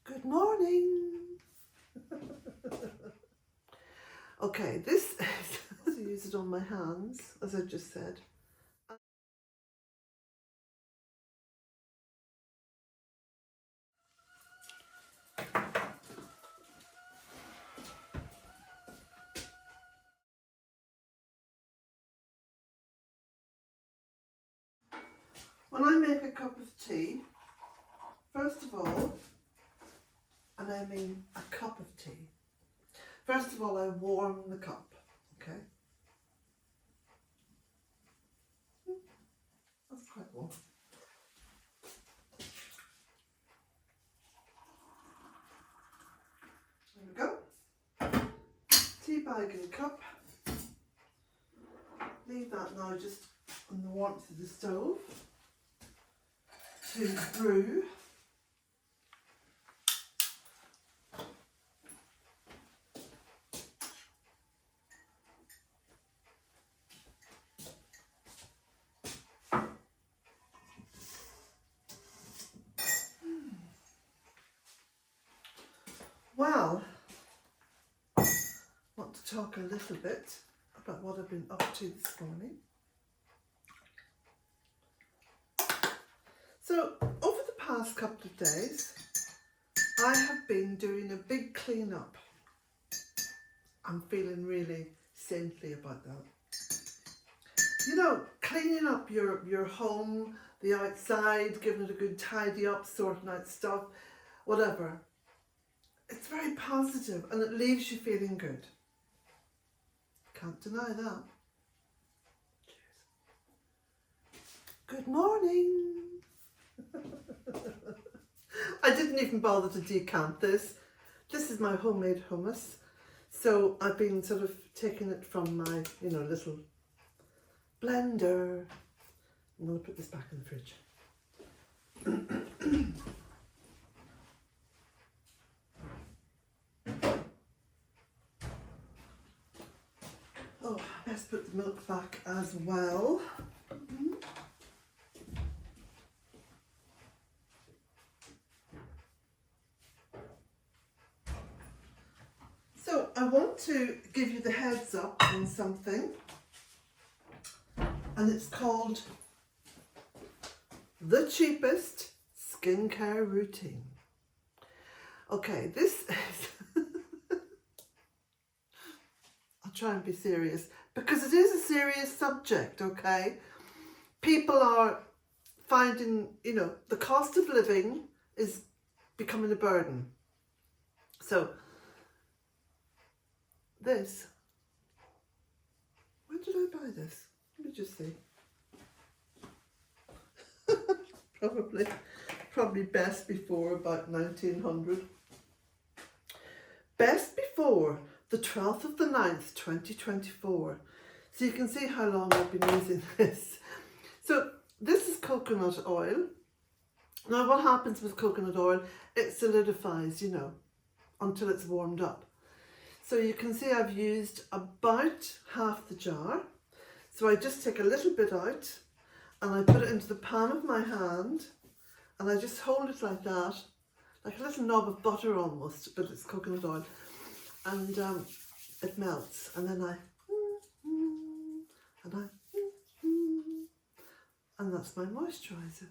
Good morning. Okay, this is to use it on my hands, as I just said. When I make a cup of tea, first of all, and I mean a cup of tea, first of all I warm the cup, okay? That's quite warm. There we go. Tea bag and cup. Leave that now just on the warmth of the stove to brew. Well, I want to talk a little bit about what I've been up to this morning. So, over the past couple of days, I have been doing a big clean up. I'm feeling really saintly about that. You know, cleaning up your home, the outside, giving it a good tidy up, sorting out stuff, whatever. It's very positive and it leaves you feeling good. Can't deny that. Cheers. Good morning. I didn't even bother to decant this. This is my homemade hummus. So I've been sort of taking it from my, little blender. I'm going to put this back in the fridge. Oh, best put the milk back as well. So I want to give you the heads up on something, and it's called the cheapest skincare routine. Okay, this is I'll try and be serious because it is a serious subject, okay? People are finding, the cost of living is becoming a burden. So this, when did I buy this? Let me just see. probably best before about 1900. Best before the 12th of the 9th, 2024. So you can see how long I've been using this. So this is coconut oil. Now what happens with coconut oil? It solidifies, until it's warmed up. So you can see I've used about half the jar. So I just take a little bit out and I put it into the palm of my hand and I just hold it like that, like a little knob of butter almost, but it's coconut oil. And it melts, and then and that's my moisturiser.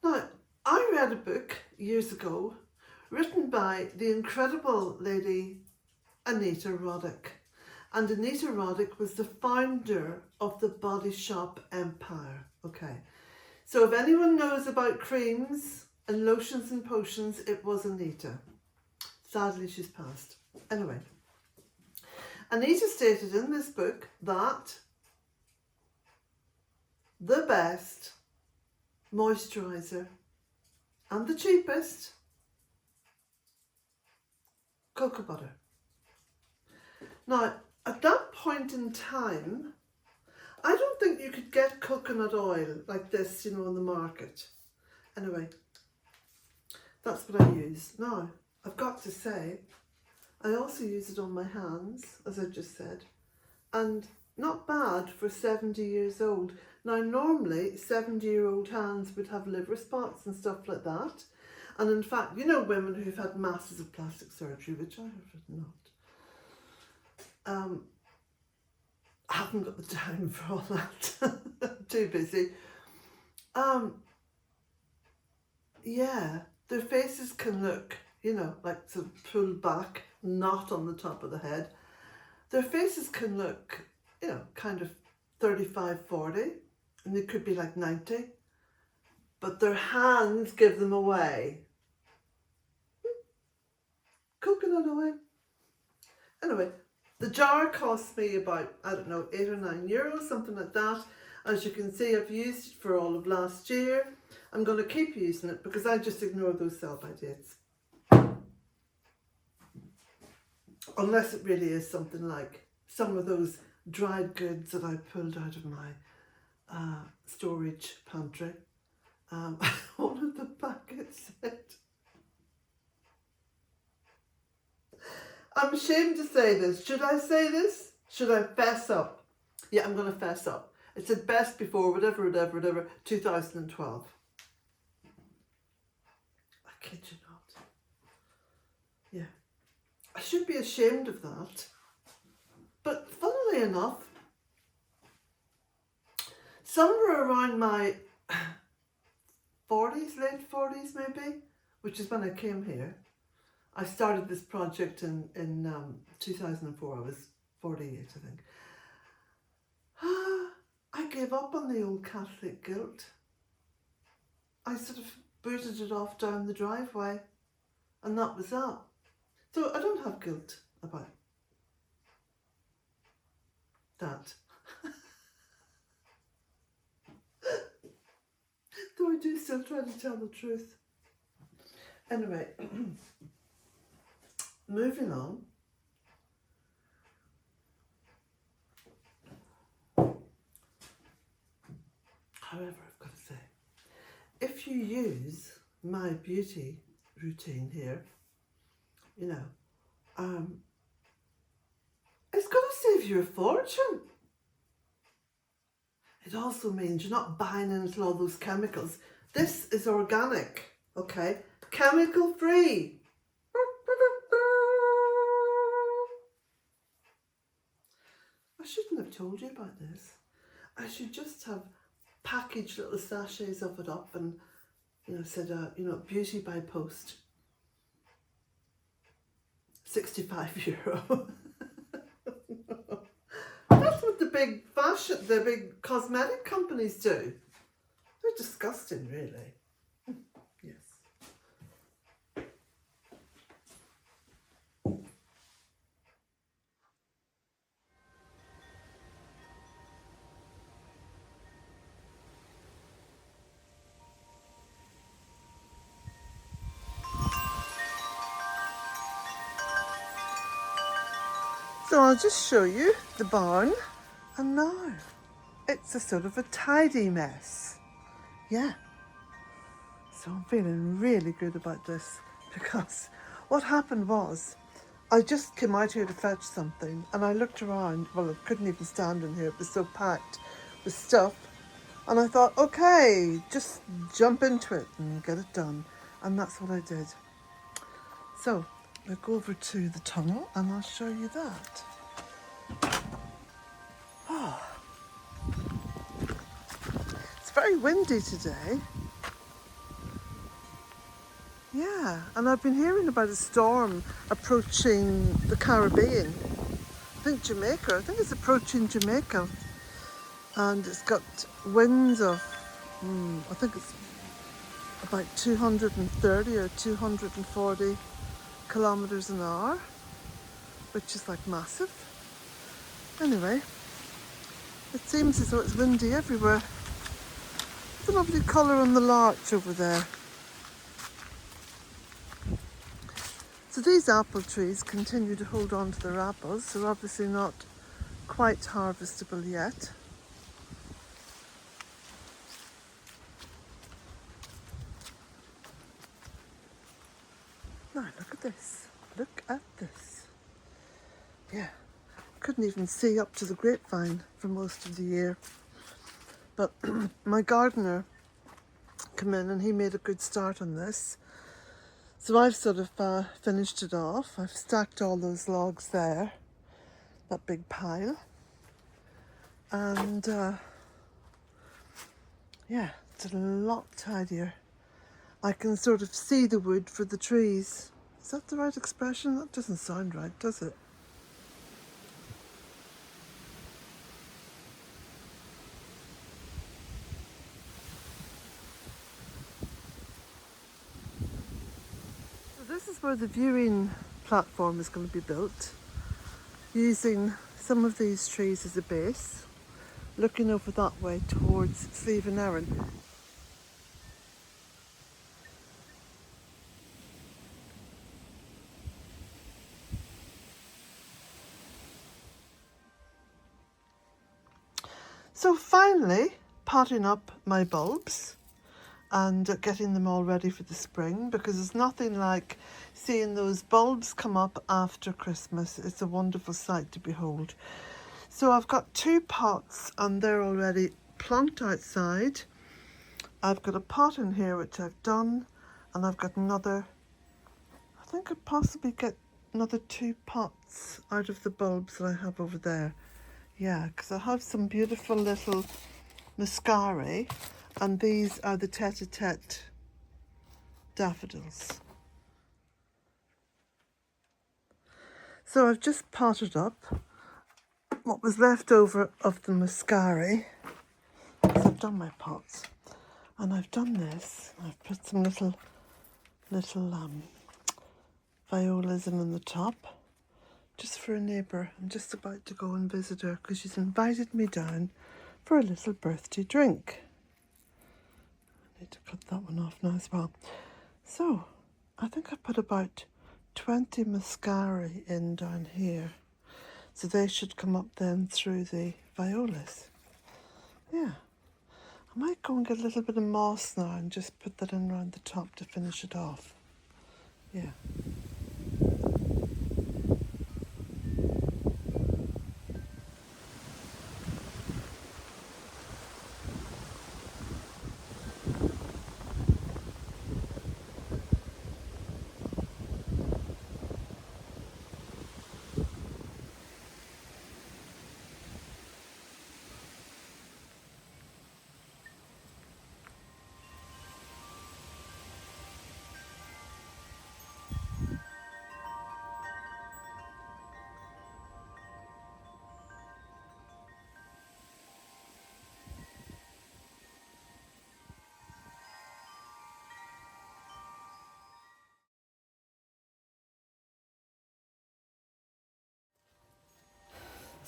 Now, I read a book years ago written by the incredible lady Anita Roddick. And Anita Roddick was the founder of the Body Shop empire. Okay, so if anyone knows about creams and lotions and potions, it was Anita. Sadly, she's passed. Anyway, Anita stated in this book that the best moisturiser and the cheapest, cocoa butter. Now, at that point in time, I don't think you could get coconut oil like this, on the market. Anyway, that's what I use. Now, I've got to say, I also use it on my hands, as I just said, and not bad for 70 years old. Now, normally 70-year-old hands would have liver spots and stuff like that, And in fact, you know, women who've had masses of plastic surgery, which I have not, haven't got the time for all that. Too busy. Yeah, their faces can look, you know, like sort of pulled back, not on the top of the head. Their faces can look, you know, kind of 35, 40, and they could be like 90. But their hands give them away. Coconut oil. Anyway, the jar cost me about, I don't know, €8 or €9, something like that. As you can see, I've used it for all of last year. I'm going to keep using it because I just ignore those sell-by dates. Unless it really is something like some of those dried goods that I pulled out of my storage pantry. One of the packets said, I'm ashamed to say this. Should I say this? Should I fess up? Yeah, I'm going to fess up. It said best before whatever, 2012. I kid you not. Yeah. I should be ashamed of that. But funnily enough, somewhere around my 40s, late 40s maybe, which is when I came here. I started this project in 2004. I was 48, I think. I gave up on the old Catholic guilt. I sort of booted it off down the driveway, and that was that. So I don't have guilt about that. Though I do still try to tell the truth. Anyway, moving on. However, I've got to say, if you use my beauty routine here, you know, it's going to save you a fortune. It also means you're not buying into all those chemicals. This is organic, okay? Chemical free. I shouldn't have told you about this. I should just have packaged little sachets of it up and, you know, said, you know, beauty by post. €65. That's what the big cosmetic companies do. They're disgusting, really. Yes. So I'll just show you the barn, and now it's a sort of a tidy mess. Yeah. So I'm feeling really good about this, because what happened was I just came out here to fetch something and I looked around. Well, I couldn't even stand in here. It was so packed with stuff. And I thought, okay, just jump into it and get it done. And that's what I did. So we'll go over to the tunnel and I'll show you that. Oh. It's very windy today. Yeah, and I've been hearing about a storm approaching the Caribbean. I think Jamaica. I think it's approaching Jamaica. And it's got winds of, I think it's about 230 or 240 kilometres an hour, which is like massive. Anyway, it seems as though it's windy everywhere. There's a lovely colour on the larch over there. So these apple trees continue to hold on to their apples. They're obviously not quite harvestable yet. Now look at this. Look at this. Yeah, couldn't even see up to the grapevine for most of the year. But my gardener came in and he made a good start on this. So I've sort of finished it off. I've stacked all those logs there, that big pile. And yeah, it's a lot tidier. I can sort of see the wood for the trees. Is that the right expression? That doesn't sound right, does it? So this is where the viewing platform is going to be built, using some of these trees as a base, looking over that way towards Slieve and Erin. So finally, potting up my bulbs and getting them all ready for the spring, because there's nothing like seeing those bulbs come up after Christmas. It's a wonderful sight to behold. So I've got 2 pots and they're already plonked outside. I've got a pot in here which I've done, and I've got another, I think I'd possibly get another 2 pots out of the bulbs that I have over there. Yeah, because I have some beautiful little muscari, and these are the tete-a-tete daffodils. So I've just potted up what was left over of the muscari. So I've done my pots, and I've done this. I've put some little violas in on the top, just for a neighbour. I'm just about to go and visit her because she's invited me down for a little birthday drink. I need to cut that one off now as well. So I think I put about 20 muscari in down here. So they should come up then through the violas. Yeah. I might go and get a little bit of moss now and just put that in around the top to finish it off. Yeah.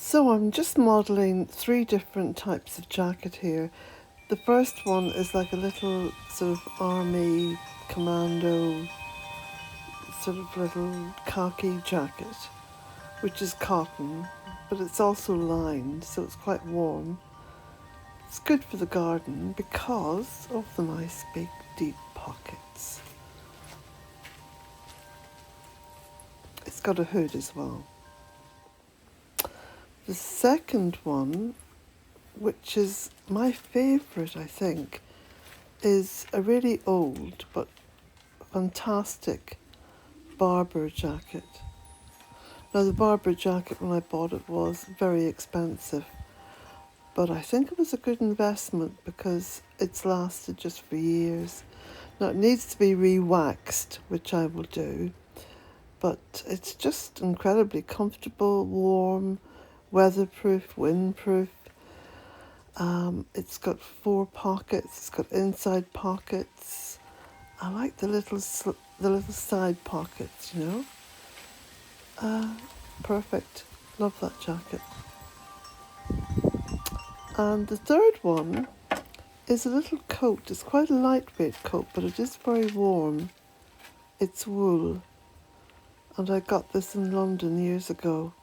So I'm just modelling 3 different types of jacket here. The first one is like a little sort of army commando sort of little khaki jacket, which is cotton, but it's also lined, so it's quite warm. It's good for the garden because of the nice big deep pockets. It's got a hood as well. The second one, which is my favourite I think, is a really old but fantastic Barber jacket. Now the Barber jacket when I bought it was very expensive, but I think it was a good investment because it's lasted just for years. Now it needs to be re-waxed, which I will do, but it's just incredibly comfortable, warm, weatherproof, windproof. It's got 4 pockets, it's got inside pockets. I like the little side pockets, you know. Perfect. Love that jacket. And the third one is a little coat. It's quite a lightweight coat, but it is very warm. It's wool. And I got this in London years ago.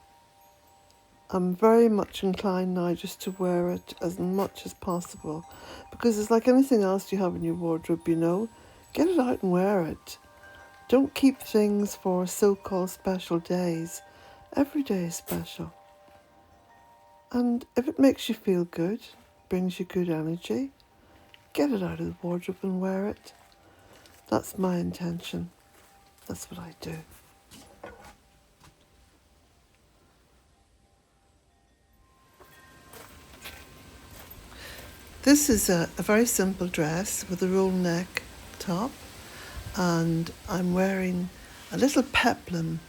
I'm very much inclined now just to wear it as much as possible, because it's like anything else you have in your wardrobe, you know. Get it out and wear it. Don't keep things for so-called special days. Every day is special. And if it makes you feel good, brings you good energy, get it out of the wardrobe and wear it. That's my intention. That's what I do. This is a very simple dress with a roll neck top, and I'm wearing a little peplum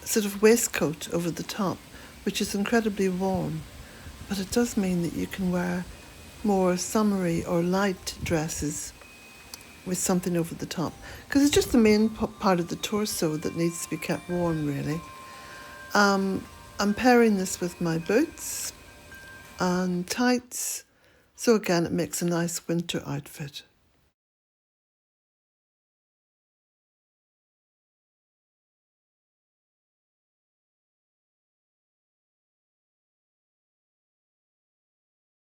sort of waistcoat over the top, which is incredibly warm, but it does mean that you can wear more summery or light dresses with something over the top, because it's just the main part of the torso that needs to be kept warm, really. I'm pairing this with my boots and tights, so again it makes a nice winter outfit.